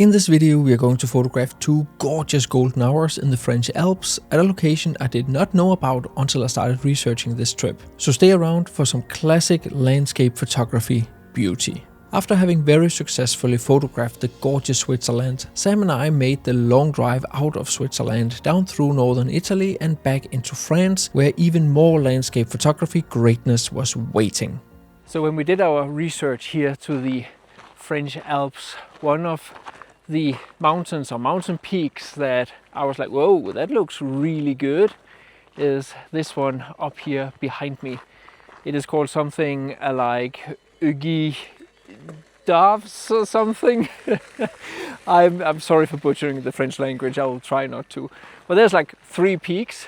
In this video we are going to photograph two gorgeous golden hours in the French Alps at a location I did not know about until I started researching this trip. So stay around for some classic landscape photography beauty. After having very successfully photographed the gorgeous Switzerland, Sam and I made the long drive out of Switzerland down through northern Italy and back into France, where even more landscape photography greatness was waiting. So when we did our research here to the French Alps, one of the mountains or mountain peaks that I was like, whoa, that looks really good, is this one up here behind me. It is called something like eBOOKs or something. I'm sorry for butchering the French language, I will try not to. But there's like 3 peaks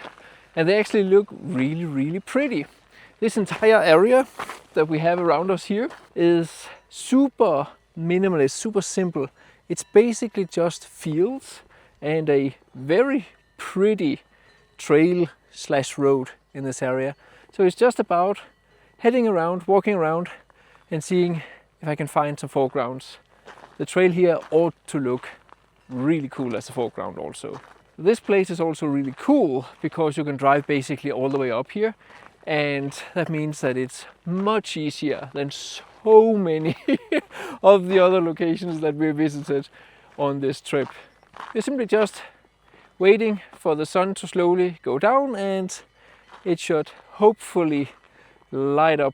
and they actually look really, really pretty. This entire area that we have around us here is super minimalist, super simple. It's basically just fields and a very pretty trail / road in this area. So it's just about heading around, walking around and seeing if I can find some foregrounds. The trail here ought to look really cool as a foreground also. This place is also really cool because you can drive basically all the way up here, and that means that it's much easier than so many of the other locations that we visited on this trip. We're simply just waiting for the sun to slowly go down and it should hopefully light up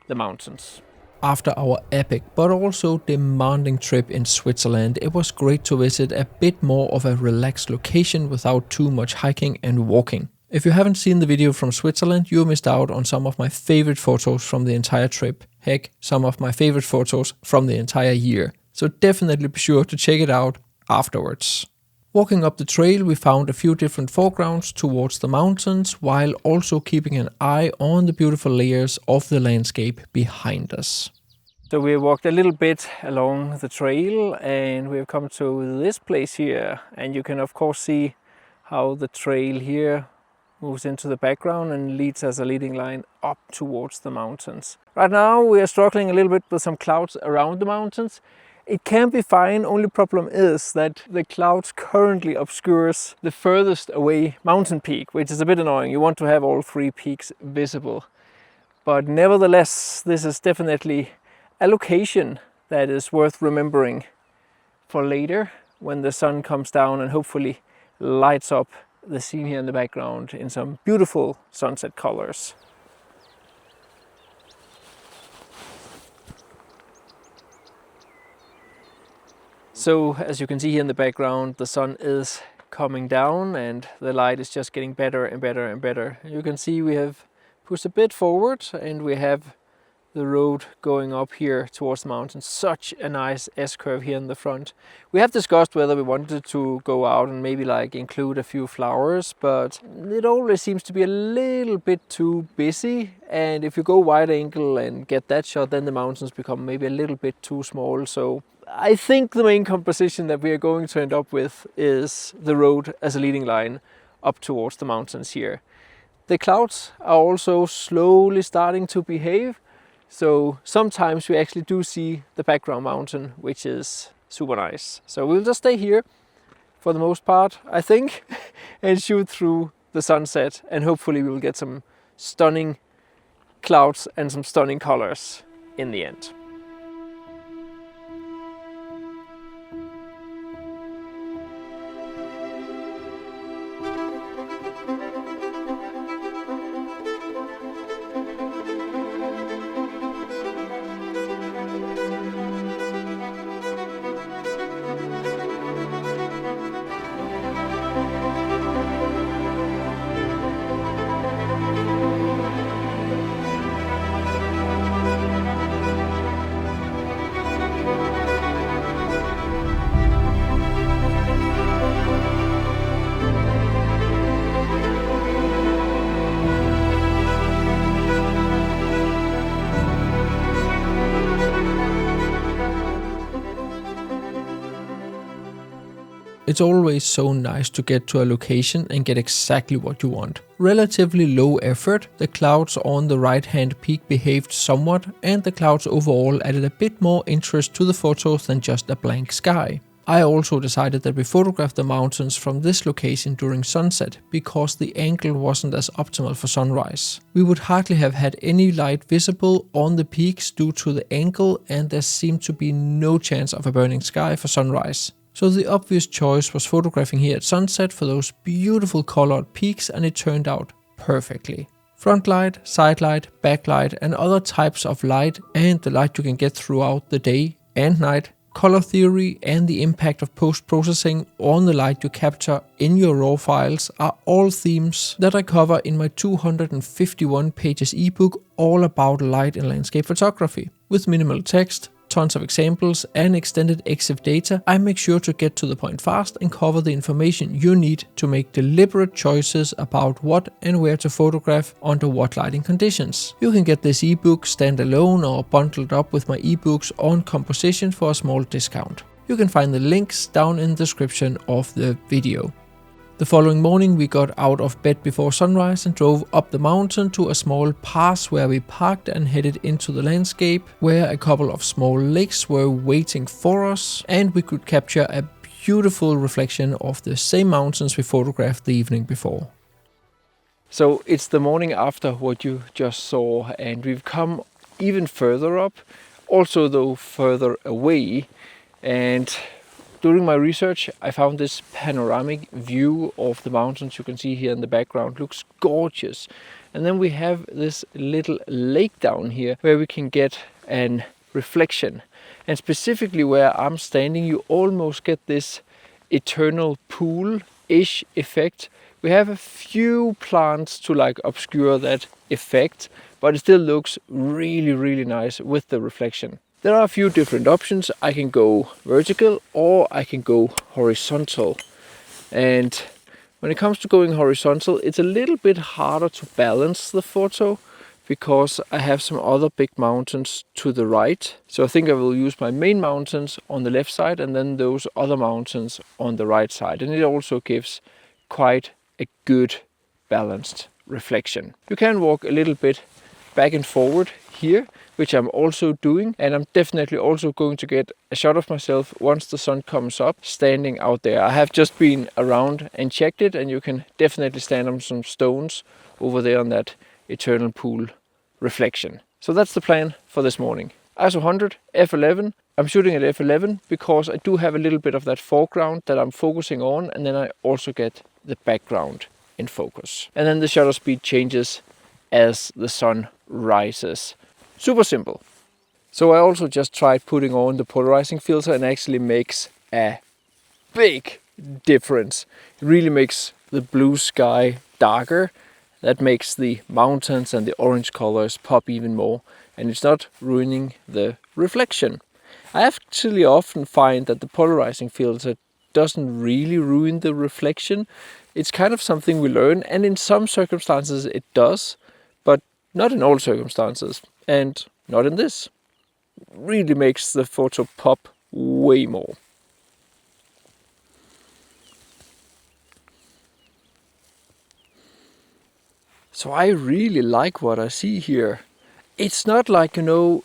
the mountains. After our epic but also demanding trip in Switzerland, it was great to visit a bit more of a relaxed location without too much hiking and walking. If you haven't seen the video from Switzerland, you missed out on some of my favorite photos from the entire trip. Heck, some of my favorite photos from the entire year. So definitely be sure to check it out afterwards. Walking up the trail, we found a few different foregrounds towards the mountains, while also keeping an eye on the beautiful layers of the landscape behind us. So we walked a little bit along the trail and we've come to this place here, and you can of course see how the trail here moves into the background and leads as a leading line up towards the mountains. Right now we are struggling a little bit with some clouds around the mountains. It can be fine, only problem is that the clouds currently obscures the furthest away mountain peak, which is a bit annoying. You want to have all 3 peaks visible. But nevertheless, this is definitely a location that is worth remembering for later when the sun comes down and hopefully lights up the scene here in the background in some beautiful sunset colors. So as you can see here in the background, the sun is coming down and the light is just getting better and better and better. You can see we have pushed a bit forward and we have the road going up here towards the mountain. Such a nice S-curve here in the front. We have discussed whether we wanted to go out and maybe like include a few flowers, but it always seems to be a little bit too busy, and if you go wide angle and get that shot, then the mountains become maybe a little bit too small. So I think the main composition that we are going to end up with is the road as a leading line up towards the mountains here. The clouds are also slowly starting to behave. So sometimes we actually do see the background mountain, which is super nice. So we'll just stay here for the most part, I think, and shoot through the sunset, and hopefully we'll get some stunning clouds and some stunning colors in the end. It's always so nice to get to a location and get exactly what you want. Relatively low effort, the clouds on the right hand peak behaved somewhat, and the clouds overall added a bit more interest to the photos than just a blank sky. I also decided that we photograph the mountains from this location during sunset because the angle wasn't as optimal for sunrise. We would hardly have had any light visible on the peaks due to the angle, and there seemed to be no chance of a burning sky for sunrise. So the obvious choice was photographing here at sunset for those beautiful colored peaks, and it turned out perfectly. Front light, side light, backlight and other types of light, and the light you can get throughout the day and night, color theory and the impact of post-processing on the light you capture in your raw files are all themes that I cover in my 251 pages ebook all about light and landscape photography. With minimal text, tons of examples and extended EXIF data, I make sure to get to the point fast and cover the information you need to make deliberate choices about what and where to photograph under what lighting conditions. You can get this ebook standalone or bundled up with my ebooks on composition for a small discount. You can find the links down in the description of the video. The following morning we got out of bed before sunrise and drove up the mountain to a small pass where we parked and headed into the landscape, where a couple of small lakes were waiting for us and we could capture a beautiful reflection of the same mountains we photographed the evening before. So it's the morning after what you just saw, and we've come even further up, also though further away, and during my research, I found this panoramic view of the mountains you can see here in the background. Looks gorgeous. And then we have this little lake down here where we can get an reflection. And specifically where I'm standing, you almost get this eternal pool-ish effect. We have a few plants to like obscure that effect, but it still looks really, really nice with the reflection. There are a few different options. I can go vertical or I can go horizontal. And when it comes to going horizontal, it's a little bit harder to balance the photo because I have some other big mountains to the right. So I think I will use my main mountains on the left side and then those other mountains on the right side. And it also gives quite a good balanced reflection. You can walk a little bit back and forward here, which I'm also doing, and I'm definitely also going to get a shot of myself once the sun comes up standing out there. I have just been around and checked it, and you can definitely stand on some stones over there on that eternal pool reflection. So that's the plan for this morning. ISO 100 f11. I'm shooting at f11 because I do have a little bit of that foreground that I'm focusing on, and then I also get the background in focus. And then the shutter speed changes as the sun rises. Super simple. So I also just tried putting on the polarizing filter, and actually makes a big difference. It really makes the blue sky darker. That makes the mountains and the orange colors pop even more, and it's not ruining the reflection. I actually often find that the polarizing filter doesn't really ruin the reflection. It's kind of something we learn, and in some circumstances it does, but not in all circumstances, and not in this. Really makes the photo pop way more. So I really like what I see here. It's not like,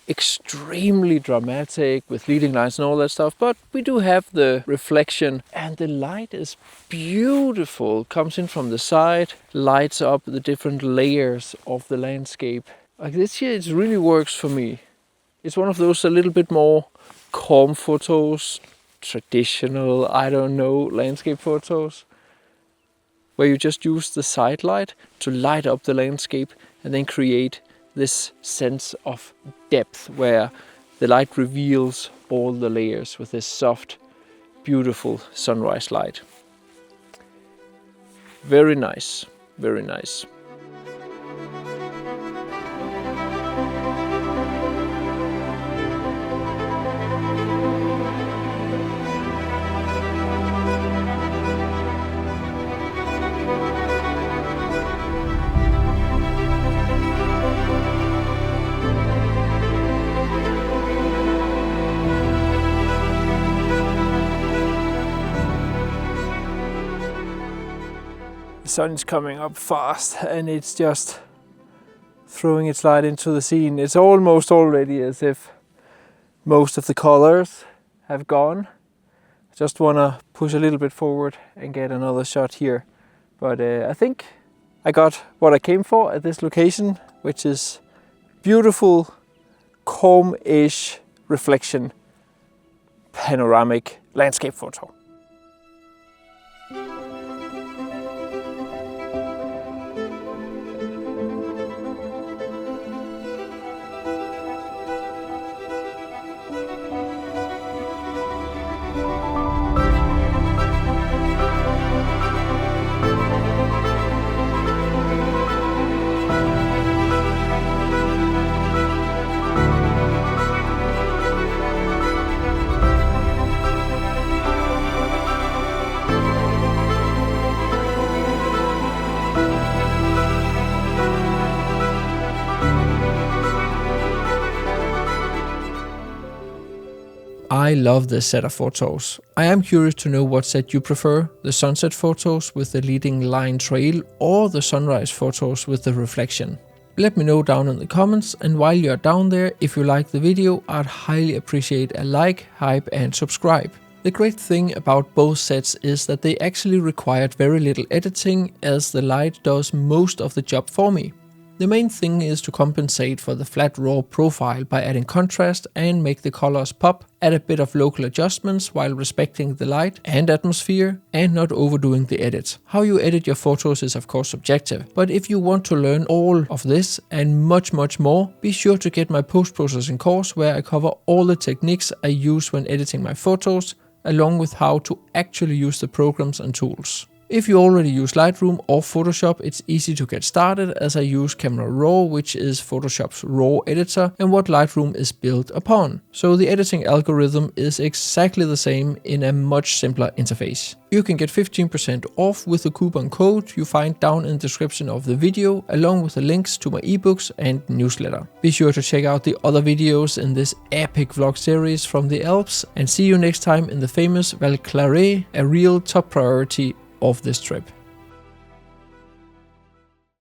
extremely dramatic with leading lines and all that stuff, but we do have the reflection, and the light is beautiful. Comes in from the side, lights up the different layers of the landscape. Like this here, it really works for me. It's one of those a little bit more calm photos, traditional, landscape photos, where you just use the side light to light up the landscape and then create this sense of depth where the light reveals all the layers with this soft, beautiful sunrise light. Very nice, very nice. The sun is coming up fast, and it's just throwing its light into the scene. It's almost already as if most of the colors have gone. Just want to push a little bit forward and get another shot here. But I think I got what I came for at this location, which is beautiful, calm-ish reflection, panoramic landscape photo. I love this set of photos. I am curious to know what set you prefer, the sunset photos with the leading line trail or the sunrise photos with the reflection. Let me know down in the comments, and while you're down there, if you like the video, I'd highly appreciate a like, hype and subscribe. The great thing about both sets is that they actually required very little editing, as the light does most of the job for me. The main thing is to compensate for the flat raw profile by adding contrast and make the colors pop, add a bit of local adjustments while respecting the light and atmosphere and not overdoing the edit. How you edit your photos is of course subjective, but if you want to learn all of this and much more, be sure to get my post-processing course where I cover all the techniques I use when editing my photos, along with how to actually use the programs and tools. If you already use Lightroom or Photoshop, it's easy to get started, as I use Camera Raw, which is Photoshop's raw editor and what Lightroom is built upon. So the editing algorithm is exactly the same in a much simpler interface. You can get 15% off with the coupon code you find down in the description of the video, along with the links to my ebooks and newsletter. Be sure to check out the other videos in this epic vlog series from the Alps, and see you next time in the famous Val Claret, a real top priority of this trip.